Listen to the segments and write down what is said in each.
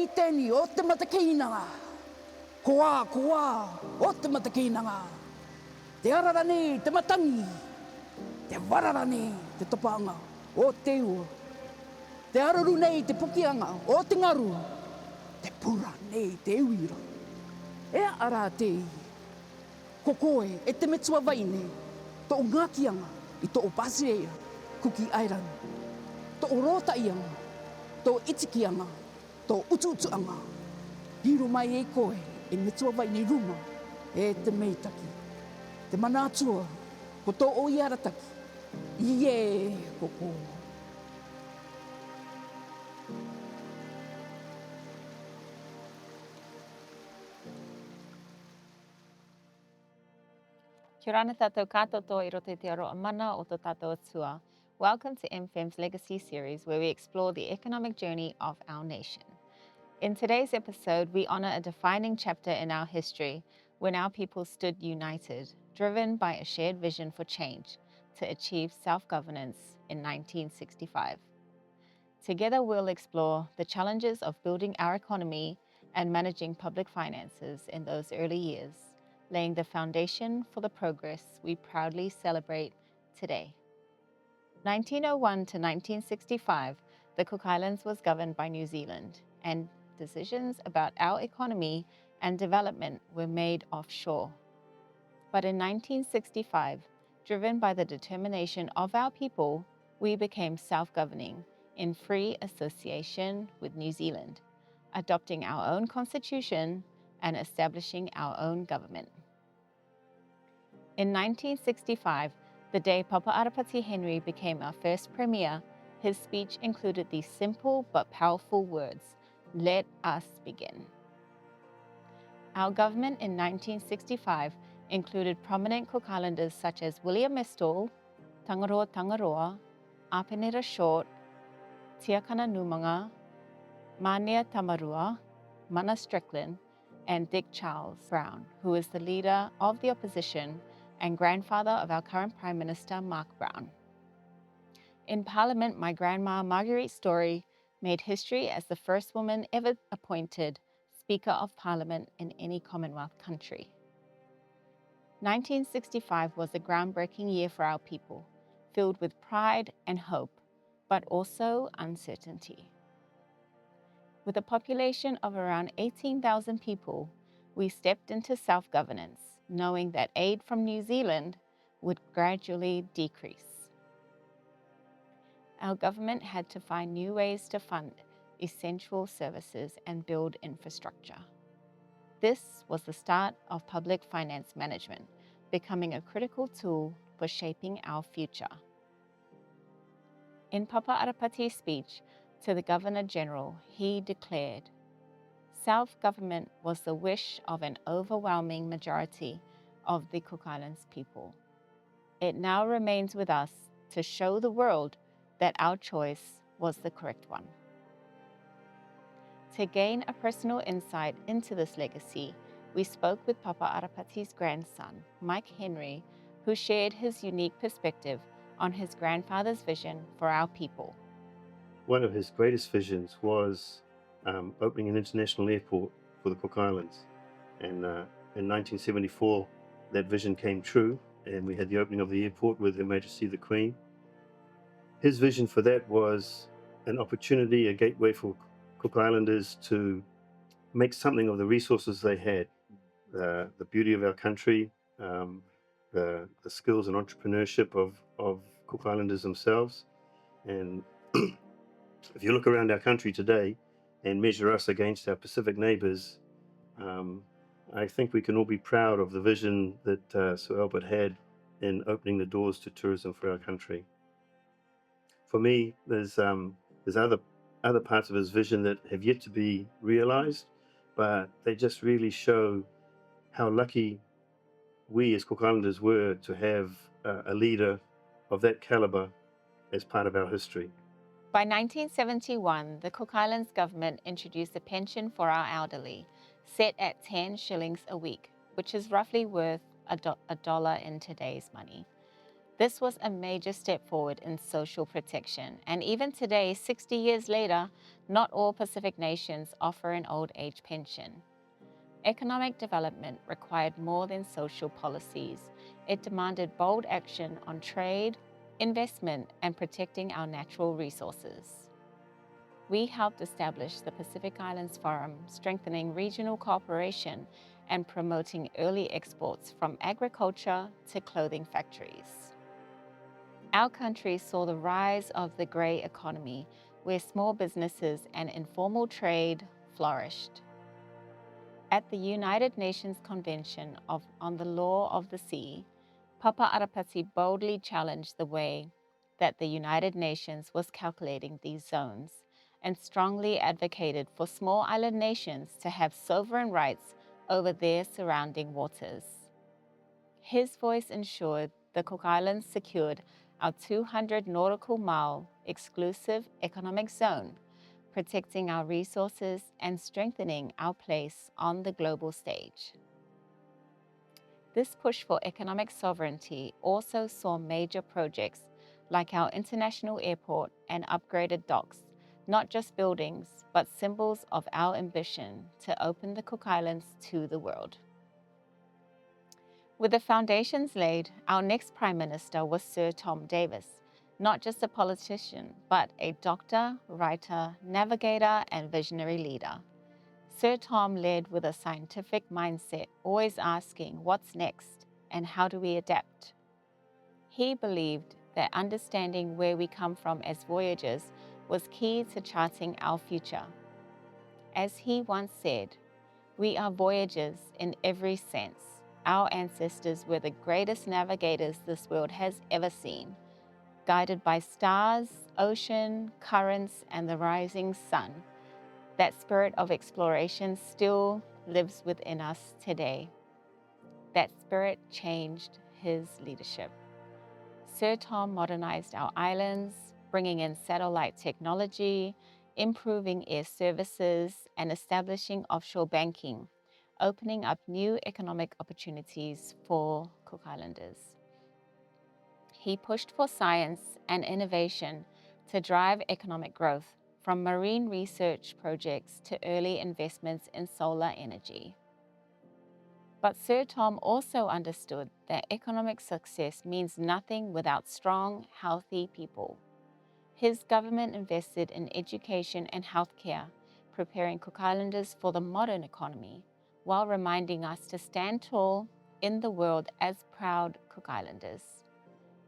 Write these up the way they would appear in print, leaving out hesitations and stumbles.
i tēni o te matakinanga. Koa, o te matakinanga. Te ararane, te matangi. Te wararane, te topanga, o te ua. Te araru nei, te pukianga, o te ngaru. Te pura nei, te uira. Ea ara te i. Ko koe, e te metua waine. To o ngākianga, i to o paseea, kuki airanga. To o rōtaianga, to o itikianga, to o utuanga. Hiro mai e koe, e metua waine ruma, e te meitaki. Te manātua, ko to o iarataki. Ie, koko. Kia ora tātou katoto I roto I te aroa mana o tō tātou atua. Welcome to MFEM's Legacy series, where we explore the economic journey of our nation. In today's episode, we honor a defining chapter in our history when our people stood united, driven by a shared vision for change to achieve self-governance in 1965. Together, we'll explore the challenges of building our economy and managing public finances in those early years, laying the foundation for the progress we proudly celebrate today. 1901 to 1965, the Cook Islands was governed by New Zealand, and decisions about our economy and development were made offshore. But in 1965, driven by the determination of our people, we became self-governing in free association with New Zealand, adopting our own constitution and establishing our own government. In 1965, the day Papa Arapati Henry became our first premier, his speech included these simple but powerful words, "Let us begin." Our government in 1965 included prominent Cook Islanders such as William Estall, Tangaroa, Apenera Short, Tiakana Numanga, Mania Tamarua, Mana Strickland, and Dick Charles Brown, who is the leader of the opposition and grandfather of our current Prime Minister, Mark Brown. In Parliament, my grandma, Marguerite Story, made history as the first woman ever appointed Speaker of Parliament in any Commonwealth country. 1965 was a groundbreaking year for our people, filled with pride and hope, but also uncertainty. With a population of around 18,000 people, we stepped into self-governance, knowing that aid from New Zealand would gradually decrease. Our government had to find new ways to fund essential services and build infrastructure. This was the start of public finance management, becoming a critical tool for shaping our future. In Papa Arapati's speech to the Governor-General, he declared, "Self-government was the wish of an overwhelming majority of the Cook Islands people. It now remains with us to show the world that our choice was the correct one." To gain a personal insight into this legacy, we spoke with Papa Arapati's grandson, Mike Henry, who shared his unique perspective on his grandfather's vision for our people. One of his greatest visions was opening an international airport for the Cook Islands. And in 1974, that vision came true, and we had the opening of the airport with Her Majesty the Queen. His vision for that was an opportunity, a gateway for Cook Islanders to make something of the resources they had, the beauty of our country, the skills and entrepreneurship of Cook Islanders themselves. And if you look around our country today and measure us against our Pacific neighbours, I think we can all be proud of the vision that Sir Albert had in opening the doors to tourism for our country. For me, there's other parts of his vision that have yet to be realised, but they just really show how lucky we as Cook Islanders were to have a leader of that calibre as part of our history. By 1971, the Cook Islands government introduced a pension for our elderly, set at 10 shillings a week, which is roughly worth $1 in today's money. This was a major step forward in social protection, and even today, 60 years later, not all Pacific nations offer an old age pension. Economic development required more than social policies. It demanded bold action on trade, investment, and protecting our natural resources. We helped establish the Pacific Islands Forum, strengthening regional cooperation and promoting early exports from agriculture to clothing factories. Our country saw the rise of the grey economy, where small businesses and informal trade flourished. At the United Nations Convention on the Law of the Sea, Papa Arapati boldly challenged the way that the United Nations was calculating these zones and strongly advocated for small island nations to have sovereign rights over their surrounding waters. His voice ensured the Cook Islands secured our 200 nautical mile exclusive economic zone, protecting our resources and strengthening our place on the global stage. This push for economic sovereignty also saw major projects like our international airport and upgraded docks, not just buildings, but symbols of our ambition to open the Cook Islands to the world. With the foundations laid, our next Prime Minister was Sir Tom Davis, not just a politician, but a doctor, writer, navigator, and visionary leader. Sir Tom led with a scientific mindset, always asking what's next and how do we adapt. He believed that understanding where we come from as voyagers was key to charting our future. As he once said, "We are voyagers in every sense. Our ancestors were the greatest navigators this world has ever seen, guided by stars, ocean, currents, and the rising sun. That spirit of exploration still lives within us today." That spirit changed his leadership. Sir Tom modernized our islands, bringing in satellite technology, improving air services, and establishing offshore banking, opening up new economic opportunities for Cook Islanders. He pushed for science and innovation to drive economic growth, from marine research projects to early investments in solar energy. But Sir Tom also understood that economic success means nothing without strong, healthy people. His government invested in education and healthcare, preparing Cook Islanders for the modern economy, while reminding us to stand tall in the world as proud Cook Islanders.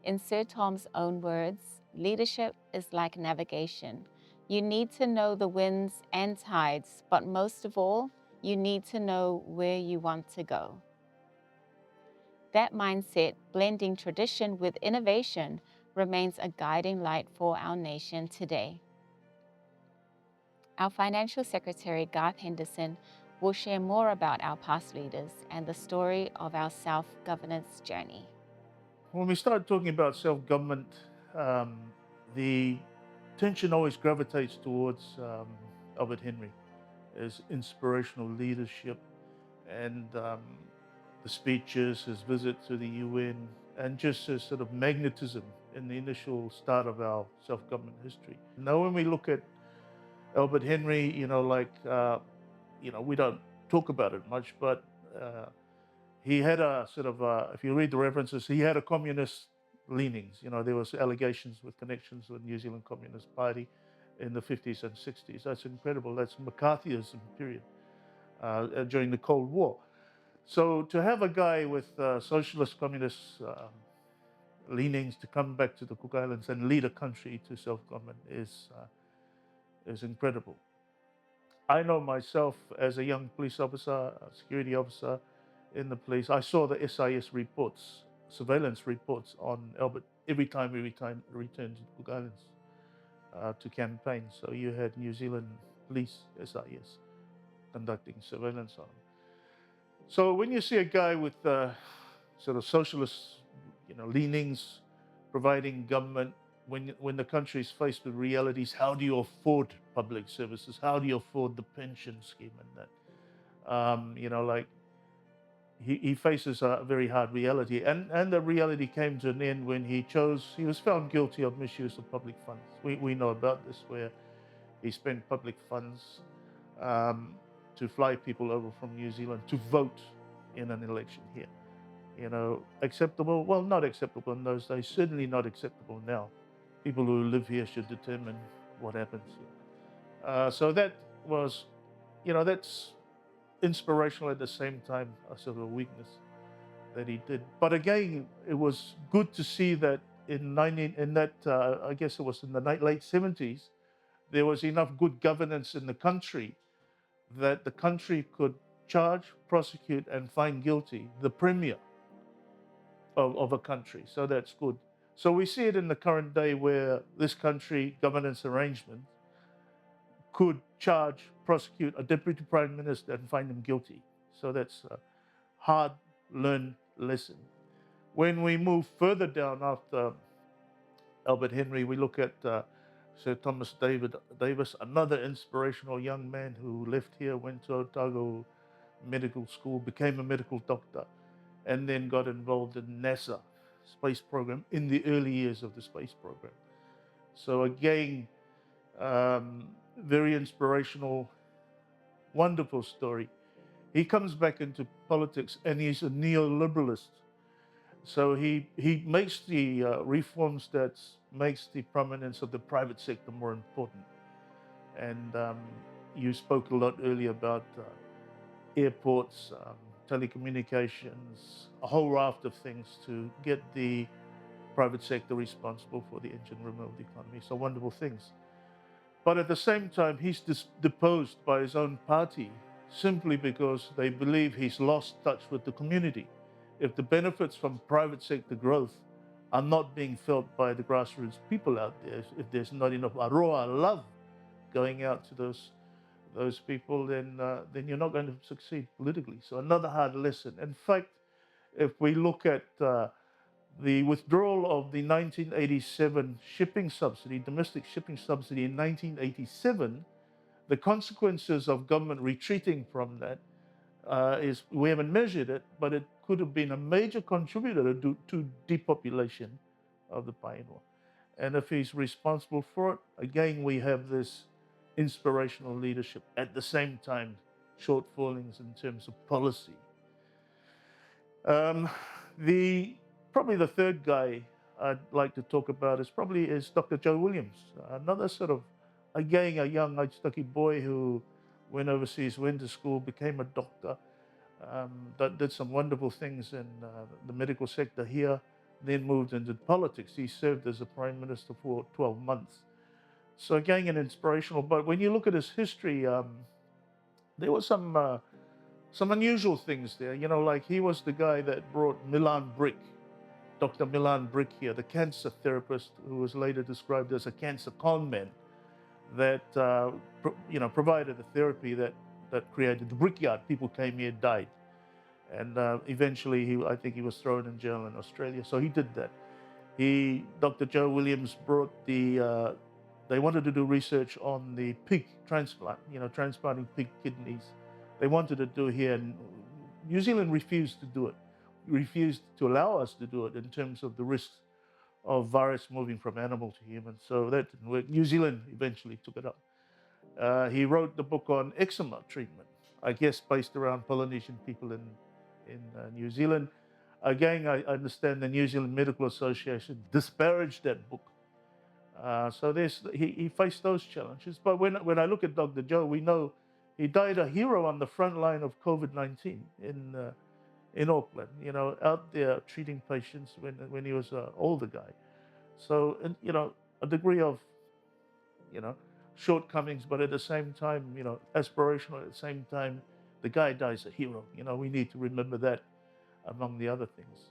In Sir Tom's own words, leadership is like navigation. You need to know the winds and tides, but most of all, you need to know where you want to go. That mindset, blending tradition with innovation, remains a guiding light for our nation today. Our Financial Secretary, Garth Henderson, will share more about our past leaders and the story of our self-governance journey. When we start talking about self-government, the attention always gravitates towards Albert Henry, his inspirational leadership and the speeches, his visit to the UN, and just his sort of magnetism in the initial start of our self-government history. Now, when we look at Albert Henry, we don't talk about it much, but he had a sort of, if you read the references, he had a communist leanings. There was allegations with connections with New Zealand Communist Party in the 50s and 60s. That's incredible. That's McCarthyism period during the Cold War. So to have a guy with socialist communist leanings to come back to the Cook Islands and lead a country to self-government is incredible. I know myself as a young police officer, a security officer in the police, I saw the SIS reports, surveillance reports on Albert every time we returned to Cook Islands to campaign. So you had New Zealand police SIS conducting surveillance on him. So when you see a guy with sort of socialist, leanings, providing government, when the country is faced with realities, how do you afford public services? How do you afford the pension scheme and that? he faces a very hard reality, and the reality came to an end when he was found guilty of misuse of public funds. We know about this, where he spent public funds um, to fly people over from New Zealand to vote in an election here. You know, acceptable? Well, not acceptable in those days, certainly not acceptable now. People who live here should determine what happens here. So that was, that's inspirational, at the same time a sort of a weakness that he did. But again, it was good to see that I guess it was in the late 70s, there was enough good governance in the country that the country could charge, prosecute, and find guilty the premier of a country. So that's good. So we see it in the current day, where this country governance arrangement could charge, prosecute a deputy prime minister and find him guilty. So that's a hard-learned lesson. When we move further down after Albert Henry, we look at Sir Thomas Davis, another inspirational young man who left here, went to Otago Medical School, became a medical doctor, and then got involved in NASA space program in the early years of the space program. So again, very inspirational, wonderful story. He comes back into politics, and he's a neoliberalist. So he makes the reforms that makes the prominence of the private sector more important. And you spoke a lot earlier about airports, telecommunications, a whole raft of things to get the private sector responsible for the engine room of the economy. So wonderful things. But at the same time, he's deposed by his own party simply because they believe he's lost touch with the community. If the benefits from private sector growth are not being felt by the grassroots people out there, if there's not enough aroa love going out to those people, then you're not going to succeed politically. So another hard lesson. In fact, if we look at the withdrawal of the 1987 shipping subsidy, domestic shipping subsidy in 1987, the consequences of government retreating from that is, we haven't measured it, but it could have been a major contributor to depopulation of the Painua. And if he's responsible for it, again, we have this inspirational leadership. At the same time, shortfallings in terms of policy. Probably the third guy I'd like to talk about is Dr. Joe Williams, another sort of, again, a young Aitutaki boy who went overseas, went to school, became a doctor, that did some wonderful things in the medical sector here, then moved into politics. He served as a prime minister for 12 months. So again, an inspirational, but when you look at his history, there were some unusual things there. You know, like he was the guy that brought Milan Brick, Dr. Milan Brick here, the cancer therapist who was later described as a cancer con man, that provided the therapy that created the brickyard. People came here, died, and eventually I think he was thrown in jail in Australia. So he did that. Dr. Joe Williams brought they wanted to do research on the pig transplant, transplanting pig kidneys. They wanted to do here, and New Zealand refused to do it, refused to allow us to do it in terms of the risks of virus moving from animal to human. So that didn't work. New Zealand eventually took it up. He wrote the book on eczema treatment, I guess based around Polynesian people in New Zealand. Again, I understand the New Zealand Medical Association disparaged that book. So he faced those challenges. But when I look at Dr. Joe, we know he died a hero on the front line of COVID-19 in Auckland, out there treating patients when he was an older guy. So, a degree of, shortcomings, but at the same time, aspirational. At the same time, the guy dies a hero. We need to remember that among the other things.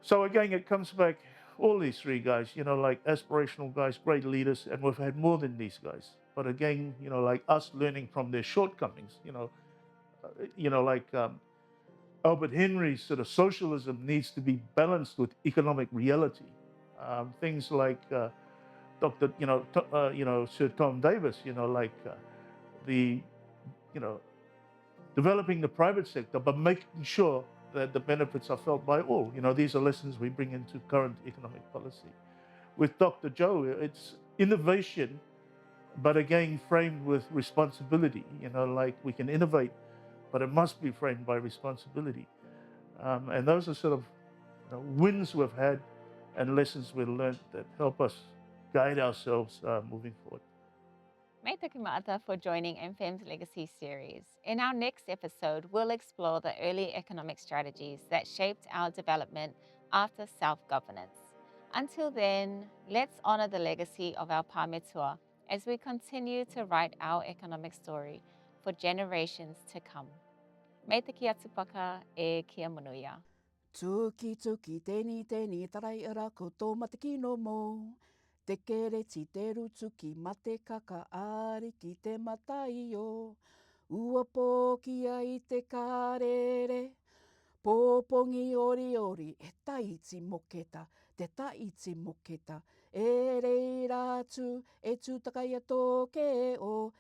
So again, it comes back, all these three guys, like aspirational guys, great leaders, and we've had more than these guys. But again, like us learning from their shortcomings, like Albert Henry's sort of socialism needs to be balanced with economic reality. Things like Sir Tom Davis, developing the private sector, but making sure that the benefits are felt by all. These are lessons we bring into current economic policy. With Dr. Joe, it's innovation, but again, framed with responsibility. Like we can innovate, but it must be framed by responsibility. And those are sort of wins we've had and lessons we've learned that help us guide ourselves moving forward. Mai toki ma'ata for joining MFEM's Legacy series. In our next episode, we'll explore the early economic strategies that shaped our development after self-governance. Until then, let's honor the legacy of our pāmetua as we continue to write our economic story for generations to come. Me te kia tupaka e kia manuia. Tuki tuki teni teni tarai ira ko tō mate kino mō. Te kere ti te rutuki mate kaka ari ki te matai o. Ua pōkia i te kārere. Pōpongi ori ori e taiti moketa, te taiti moketa. E rei rātu e tūtakai a tō ke o,